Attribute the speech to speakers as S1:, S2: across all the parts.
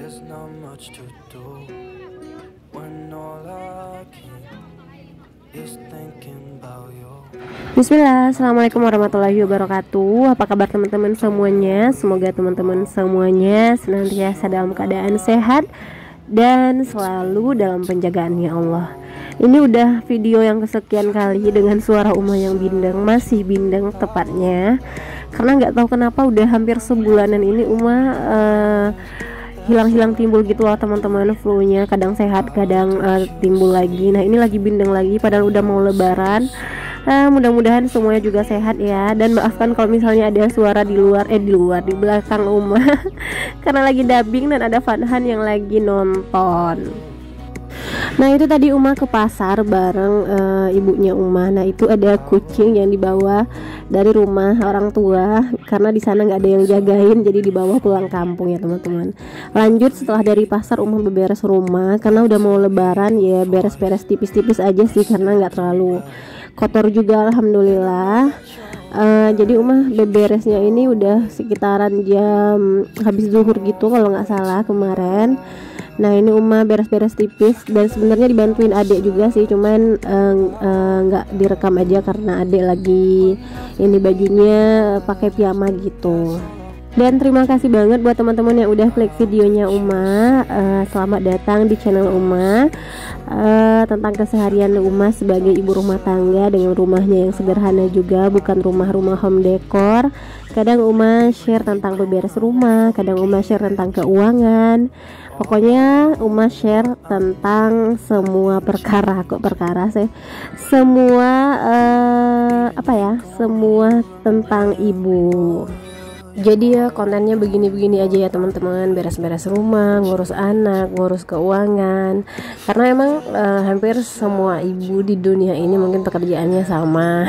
S1: There's not much to do when all I can is thinking about you.
S2: Bismillah, assalamualaikum warahmatullahi wabarakatuh. Apa kabar teman-teman semuanya? Semoga teman-teman semuanya senantiasa dalam keadaan sehat dan selalu dalam penjagaannya Allah. Ini udah video yang kesekian kali dengan suara Uma yang bindeng, masih bindeng tepatnya. Karena nggak tahu kenapa udah hampir sebulanan ini Uma hilang-hilang timbul gitu loh teman-teman, flu-nya kadang sehat kadang timbul lagi. Nah ini lagi bindeng lagi padahal udah mau lebaran. Mudah-mudahan semuanya juga sehat ya, dan maafkan kalau misalnya ada suara di belakang Uma karena lagi dubbing dan ada Fanhan yang lagi nonton. Nah itu tadi Uma ke pasar bareng ibunya Uma. Nah itu ada kucing yang dibawa dari rumah orang tua karena di sana nggak ada yang jagain, jadi dibawa pulang kampung ya teman-teman. Lanjut setelah dari pasar Uma beberes rumah karena udah mau lebaran ya, beres-beres tipis-tipis aja sih karena nggak terlalu kotor juga alhamdulillah. Jadi Uma beberesnya ini udah sekitaran jam habis zuhur gitu kalau nggak salah kemarin. Nah ini Uma beres-beres tipis dan sebenarnya dibantuin adik juga sih, cuman nggak direkam aja karena adik lagi ini bajunya pakai piyama gitu. Dan terima kasih banget buat teman-teman yang udah klik videonya Uma. Selamat datang di channel Uma, tentang keseharian Uma sebagai ibu rumah tangga dengan rumahnya yang sederhana juga, bukan rumah-rumah home decor. Kadang Uma share tentang beberes rumah, kadang Uma share tentang keuangan. Pokoknya Uma share tentang semua perkara, semua semua tentang ibu. Jadi ya kontennya begini-begini aja ya teman-teman, beres-beres rumah, ngurus anak, ngurus keuangan. Karena emang hampir semua ibu di dunia ini mungkin pekerjaannya sama.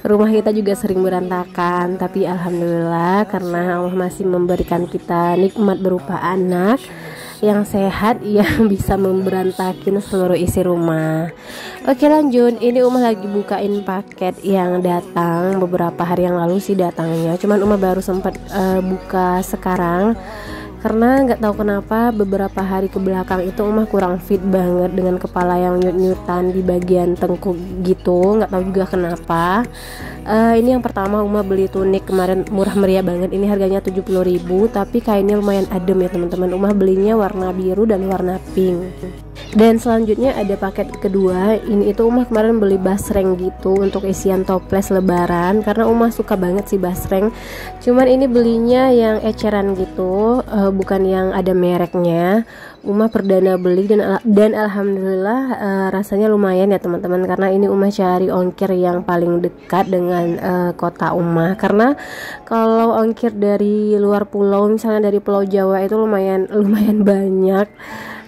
S2: Rumah kita juga sering berantakan, tapi alhamdulillah karena Allah masih memberikan kita nikmat berupa anak yang sehat yang bisa memberantakin seluruh isi rumah. Oke lanjut, ini Uma lagi bukain paket yang datang beberapa hari yang lalu sih datangnya, cuman Uma baru sempat buka sekarang karena nggak tahu kenapa beberapa hari ke belakang itu Uma kurang fit banget dengan kepala yang nyut-nyutan di bagian tengkuk gitu, nggak tahu juga kenapa. Ini yang pertama Uma beli tunik kemarin murah meriah banget, ini harganya 70.000 tapi kainnya lumayan adem ya teman-teman. Uma belinya warna biru dan warna pink. Dan selanjutnya ada paket kedua, ini itu Uma kemarin beli basreng gitu untuk isian toples lebaran karena Uma suka banget sih basreng. Cuman ini belinya yang eceran gitu, bukan yang ada mereknya. Uma perdana beli dan alhamdulillah rasanya lumayan ya teman-teman, karena ini Uma cari ongkir yang paling dekat dengan kota Uma. Karena kalau ongkir dari luar pulau, misalnya dari Pulau Jawa itu lumayan banyak,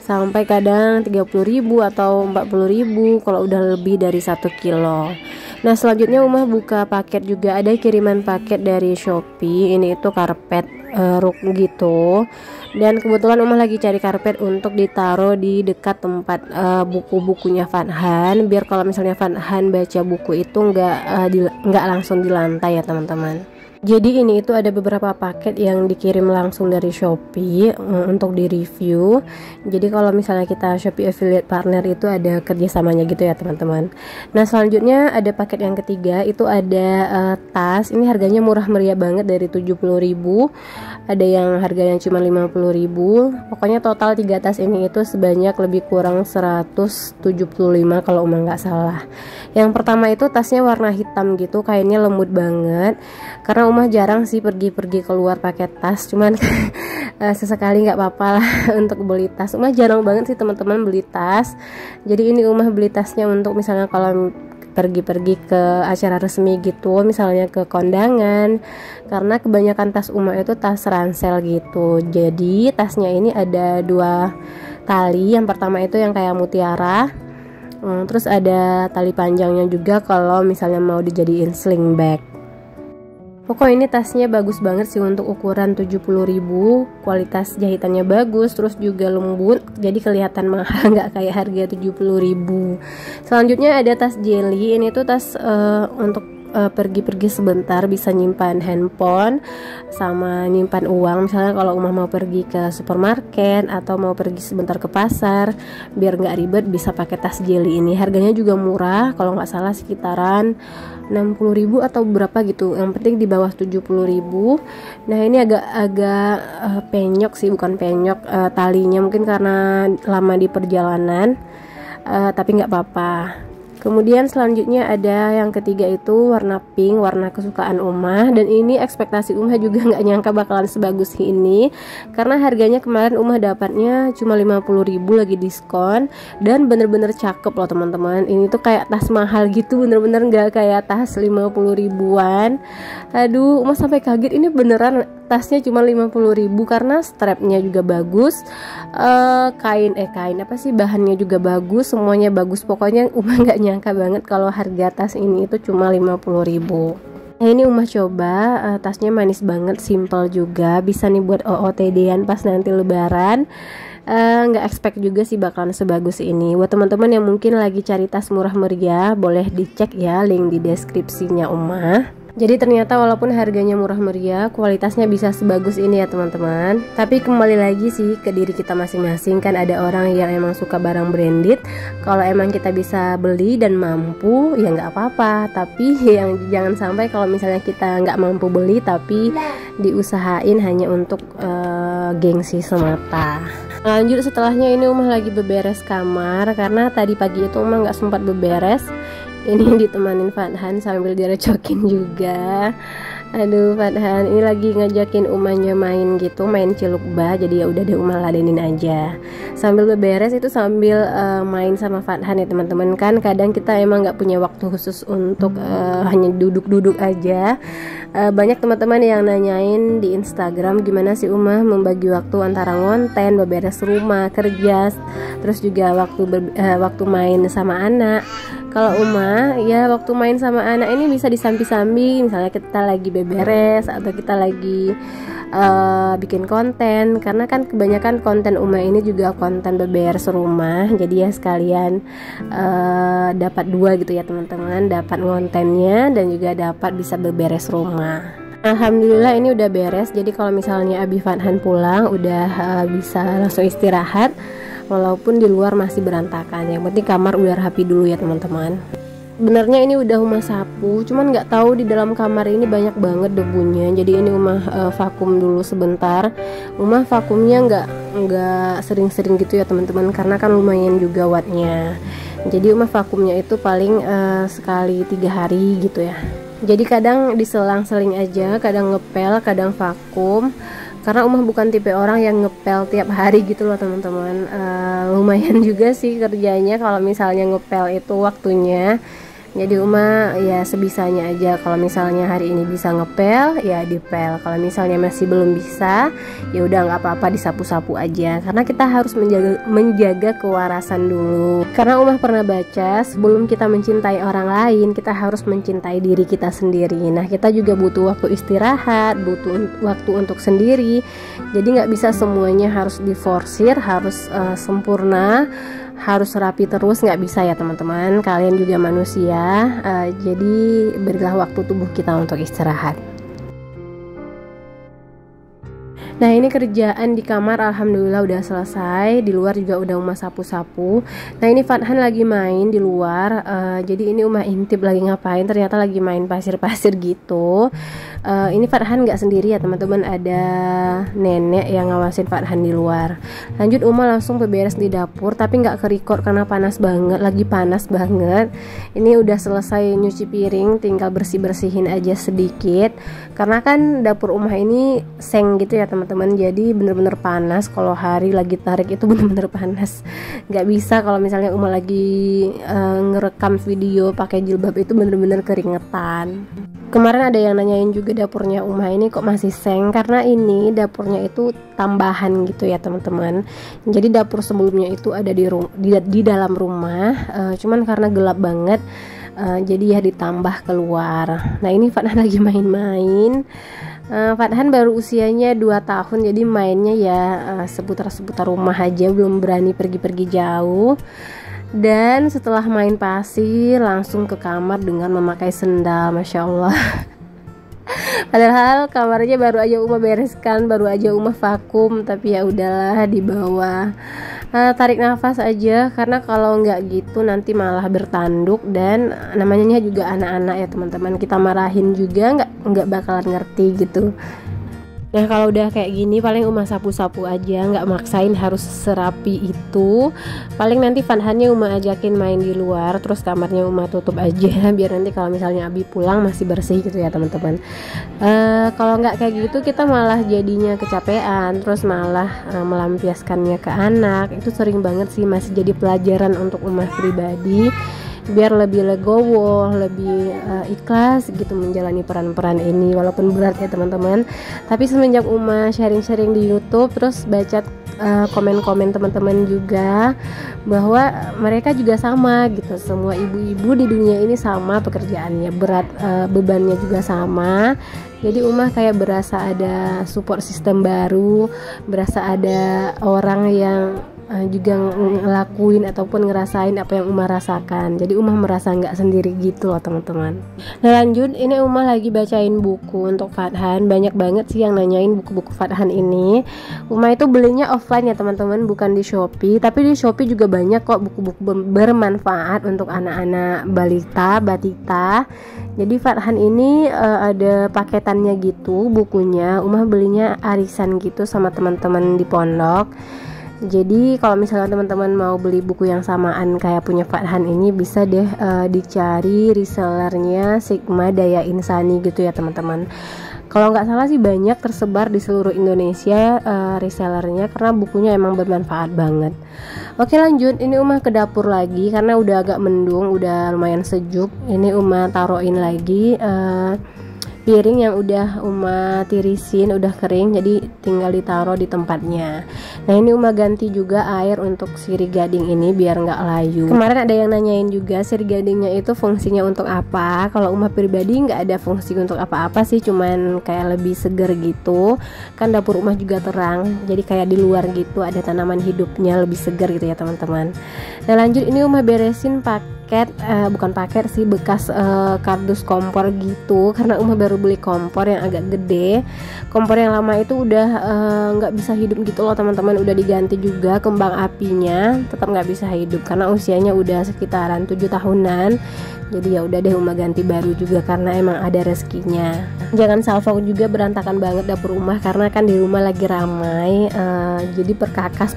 S2: sampai kadang 30.000 atau 40.000 kalau udah lebih dari 1 kilo. Nah selanjutnya Uma buka paket juga, ada kiriman paket dari Shopee. Ini itu karpet rug gitu, dan kebetulan Uma lagi cari karpet untuk ditaruh di dekat tempat buku-bukunya Fanhan, biar kalau misalnya Fanhan baca buku itu nggak langsung di lantai ya teman-teman. Jadi ini itu ada beberapa paket yang dikirim langsung dari Shopee untuk di review. Jadi kalau misalnya kita Shopee affiliate partner itu ada kerjasamanya gitu ya teman-teman. Nah selanjutnya ada paket yang ketiga, itu ada tas. Ini harganya murah meriah banget dari 70.000. Ada yang harganya cuma 50.000. Pokoknya total 3 tas ini itu sebanyak lebih kurang 175 kalau Uma nggak salah. Yang pertama itu tasnya warna hitam gitu, kainnya lembut banget. Karena Uma jarang sih pergi-pergi keluar pakai tas, cuman sesekali nggak apa-apa lah untuk beli tas. Uma jarang banget sih teman-teman beli tas. Jadi ini Uma beli tasnya untuk misalnya kalau pergi-pergi ke acara resmi gitu, misalnya ke kondangan. Karena kebanyakan tas Uma itu tas ransel gitu. Jadi tasnya ini ada 2 tali. Yang pertama itu yang kayak mutiara. Terus ada tali panjangnya juga kalau misalnya mau dijadiin sling bag. Pokoknya ini tasnya bagus banget sih untuk ukuran 70.000, kualitas jahitannya bagus, terus juga lembut, jadi kelihatan mahal, nggak kayak harga 70.000. Selanjutnya ada tas jelly, ini tuh tas untuk pergi-pergi sebentar, bisa nyimpan handphone sama nyimpan uang. Misalnya kalau Umah mau pergi ke supermarket atau mau pergi sebentar ke pasar, biar nggak ribet bisa pakai tas jeli ini. Harganya juga murah, kalau nggak salah sekitaran 60.000 atau berapa gitu, yang penting di bawah 70.000. Nah ini agak penyok sih, bukan penyok, talinya mungkin karena lama di perjalanan, tapi nggak apa-apa. Kemudian selanjutnya ada yang ketiga itu warna pink, warna kesukaan Umah, dan ini ekspektasi Umah juga nggak nyangka bakalan sebagus ini, karena harganya kemarin Umah dapatnya cuma 50.000 lagi diskon, dan bener-bener cakep loh teman-teman. Ini tuh kayak tas mahal gitu, bener-bener nggak kayak tas 50 ribuan. Aduh, Umah sampai kaget, ini beneran tasnya cuma 50.000 karena strapnya juga bagus, kain apa sih, bahannya juga bagus, semuanya bagus. Pokoknya Umah nggak nyangka banget kalau harga tas ini itu cuma 50.000. Nah ini Umah coba, tasnya manis banget, simple juga, bisa nih buat OOTD-an pas nanti lebaran. Nggak expect juga sih bakalan sebagus ini. Buat teman-teman yang mungkin lagi cari tas murah meriah, boleh dicek ya link di deskripsinya Umah. Jadi ternyata walaupun harganya murah meriah, kualitasnya bisa sebagus ini ya teman-teman. Tapi kembali lagi sih ke diri kita masing-masing, kan ada orang yang emang suka barang branded. Kalau emang kita bisa beli dan mampu, ya nggak apa-apa. Tapi yang jangan sampai kalau misalnya kita nggak mampu beli, tapi diusahain hanya untuk gengsi semata. Lanjut setelahnya ini Umah lagi beberes kamar, karena tadi pagi itu Umah nggak sempat beberes. Ini ditemanin Fadhan sambil direcokin juga. Aduh, Fadhan ini lagi ngajakin Umahnya main gitu, main cilukba. Jadi ya udah deh Umah ladenin aja. Sambil beberes itu sambil main sama Fadhan ya teman-teman. Kan kadang kita emang nggak punya waktu khusus untuk hanya duduk-duduk aja. Banyak teman-teman yang nanyain di Instagram gimana sih Umah membagi waktu antara ngonten, beberes rumah, kerja, terus juga waktu main sama anak. Kalau Umah ya waktu main sama anak ini bisa disambi-sambi, misalnya kita lagi beberes atau kita lagi bikin konten, karena kan kebanyakan konten Umah ini juga konten beberes rumah. Jadi ya sekalian dapat dua gitu ya teman-teman, dapat kontennya dan juga dapat bisa beberes rumah. Alhamdulillah ini udah beres. Jadi kalau misalnya Abi Fadhan pulang udah bisa langsung istirahat. Walaupun di luar masih berantakan, yang penting kamar udah rapi dulu ya teman-teman. Sebenarnya ini udah Umah sapu, cuman nggak tahu di dalam kamar ini banyak banget debunya. Jadi ini Umah vakum dulu sebentar. Umah vakumnya nggak sering-sering gitu ya teman-teman, karena kan lumayan juga wattnya. Jadi Umah vakumnya itu paling sekali 3 hari gitu ya. Jadi kadang diselang-seling aja, kadang ngepel, kadang vakum. Karena Umah bukan tipe orang yang ngepel tiap hari gitu loh teman-teman. Lumayan juga sih kerjanya kalau misalnya ngepel itu waktunya. Jadi Umah ya sebisanya aja. Kalau misalnya hari ini bisa ngepel ya dipel. Kalau misalnya masih belum bisa ya udah nggak apa-apa, disapu-sapu aja. Karena kita harus menjaga kewarasan dulu. Karena Umah pernah baca, sebelum kita mencintai orang lain, kita harus mencintai diri kita sendiri. Nah kita juga butuh waktu istirahat, butuh waktu untuk sendiri. Jadi nggak bisa semuanya harus diforsir, harus sempurna, harus rapi terus, nggak bisa ya teman-teman. Kalian juga manusia, jadi berilah waktu tubuh kita untuk istirahat. Nah ini kerjaan di kamar alhamdulillah udah selesai. Di luar juga udah Umah sapu-sapu. Nah ini Fadhan lagi main di luar. Jadi ini Umah intip lagi ngapain, ternyata lagi main pasir-pasir gitu. Ini Fadhan nggak sendiri ya teman-teman, ada nenek yang ngawasin Fadhan di luar. Lanjut Umah langsung beberes di dapur, tapi nggak ke-record karena panas banget, lagi panas banget. Ini udah selesai nyuci piring, tinggal bersih-bersihin aja sedikit. Karena kan dapur Umah ini seng gitu ya teman-teman, jadi bener-bener panas. Kalau hari lagi tarik itu bener-bener panas, nggak bisa kalau misalnya Umah lagi ngerekam video pakai jilbab itu bener-bener keringetan. Kemarin ada yang nanyain juga dapurnya Umah ini kok masih seng, karena ini dapurnya itu tambahan gitu ya teman-teman. Jadi dapur sebelumnya itu ada di dalam rumah, cuman karena gelap banget, jadi ya ditambah keluar. Nah ini Fadhan lagi main-main. Fadhan baru usianya 2 tahun, jadi mainnya ya seputar-seputar rumah aja, belum berani pergi-pergi jauh. Dan setelah main pasir langsung ke kamar dengan memakai sendal, Masya Allah. Padahal kamarnya baru aja Uma bereskan, baru aja Uma vakum, tapi ya udahlah dibawa. Tarik nafas aja, karena kalau nggak gitu nanti malah bertanduk, dan namanya juga anak-anak ya teman-teman, kita marahin juga nggak bakalan ngerti gitu. Nah kalau udah kayak gini paling Uma sapu-sapu aja, nggak maksain harus serapi itu. Paling nanti Fadhannya Uma ajakin main di luar, terus kamarnya Uma tutup aja biar nanti kalau misalnya Abi pulang masih bersih gitu ya teman-teman. Kalau nggak kayak gitu kita malah jadinya kecapean, terus malah melampiaskannya ke anak. Itu sering banget sih, masih jadi pelajaran untuk Uma pribadi, biar lebih legowo, lebih ikhlas gitu menjalani peran-peran ini, walaupun berat ya teman-teman. Tapi semenjak Uma sharing-sharing di YouTube, terus baca komen-komen teman-teman juga, bahwa mereka juga sama gitu, semua ibu-ibu di dunia ini sama pekerjaannya, berat, bebannya juga sama. Jadi Uma kayak berasa ada support system baru, berasa ada orang yang juga ngelakuin ataupun ngerasain apa yang Uma rasakan. Jadi Uma merasa nggak sendiri gitu loh teman-teman. Nah lanjut, ini Uma lagi bacain buku untuk Fadhan. Banyak banget sih yang nanyain buku-buku Fadhan ini. Uma itu belinya offline ya teman-teman, bukan di Shopee. Tapi di Shopee juga banyak kok buku-buku bermanfaat untuk anak-anak balita, batita. Jadi Fadhan ini ada paketannya gitu bukunya. Uma belinya arisan gitu sama teman-teman di pondok. Jadi kalau misalnya teman-teman mau beli buku yang samaan kayak punya Fadhan ini, bisa deh dicari resellernya Sigma Daya Insani gitu ya teman-teman. Kalau nggak salah sih banyak tersebar di seluruh Indonesia resellernya, karena bukunya emang bermanfaat banget. Oke lanjut, ini Uma ke dapur lagi karena udah agak mendung, udah lumayan sejuk. Ini Uma taruhin lagi piring yang udah Uma tirisin, udah kering, jadi tinggal ditaruh di tempatnya. Nah ini Uma ganti juga air untuk sirih gading ini biar nggak layu. Kemarin ada yang nanyain juga sirih gadingnya itu fungsinya untuk apa. Kalau Uma pribadi nggak ada fungsi untuk apa-apa sih, cuman kayak lebih seger gitu. Kan dapur Uma juga terang, jadi kayak di luar gitu, ada tanaman hidupnya, lebih seger gitu ya teman-teman. Nah lanjut, ini Uma beresin bukan paket sih, bekas kardus kompor gitu, karena Uma baru beli kompor yang agak gede. Kompor yang lama itu udah nggak bisa hidup gitu loh teman-teman, udah diganti juga kembang apinya, tetap nggak bisa hidup karena usianya udah sekitaran 7 tahunan. Jadi ya udah deh Uma ganti baru juga karena emang ada rezekinya. Jangan salvo juga berantakan banget dapur Uma karena kan di rumah lagi ramai, jadi perkakas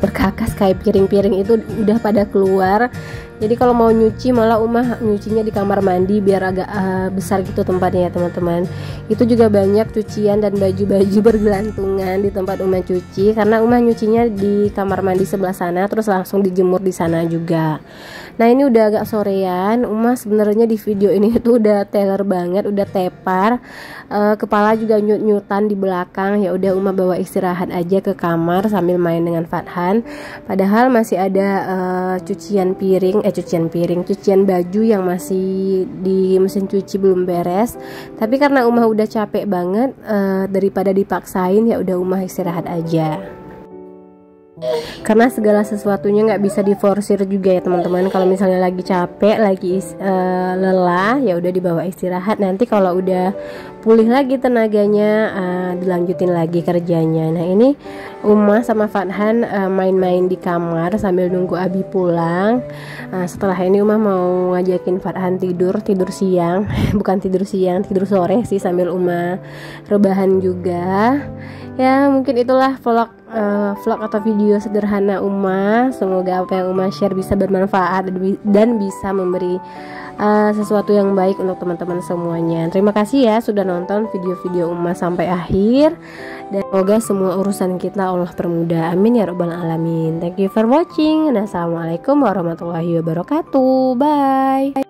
S2: kayak piring-piring itu udah pada keluar. Jadi kalau mau nyuci malah Uma nyucinya di kamar mandi biar agak besar gitu tempatnya ya teman-teman. Itu juga banyak cucian dan baju-baju bergelantungan di tempat Uma cuci, karena Uma nyucinya di kamar mandi sebelah sana terus langsung dijemur di sana juga. Nah ini udah agak sorean. Uma sebenarnya di video ini tuh udah teler banget, udah tepar, kepala juga nyut-nyutan di belakang. Ya udah Uma bawa istirahat aja ke kamar sambil main dengan Fadhan. Padahal masih ada cucian baju yang masih di mesin cuci belum beres. Tapi karena Uma udah capek banget, daripada dipaksain ya udah Uma istirahat aja. Karena segala sesuatunya nggak bisa diforsir juga ya teman-teman. Kalau misalnya lagi capek, lagi lelah, ya udah dibawa istirahat. Nanti kalau udah pulih lagi tenaganya, dilanjutin lagi kerjanya. Nah ini Uma sama Fadhan main-main di kamar sambil nunggu Abi pulang. Setelah ini Uma mau ngajakin Fadhan tidur siang bukan tidur siang, tidur sore sih, sambil Uma rebahan juga. Ya mungkin itulah vlog atau video sederhana Uma. Semoga apa yang Uma share bisa bermanfaat dan bisa memberi sesuatu yang baik untuk teman-teman semuanya. Terima kasih ya sudah nonton video-video Uma sampai akhir, dan semoga semua urusan kita Allah permudah, amin ya rabbal alamin. Thank you for watching. Assalamualaikum warahmatullahi wabarakatuh. Bye.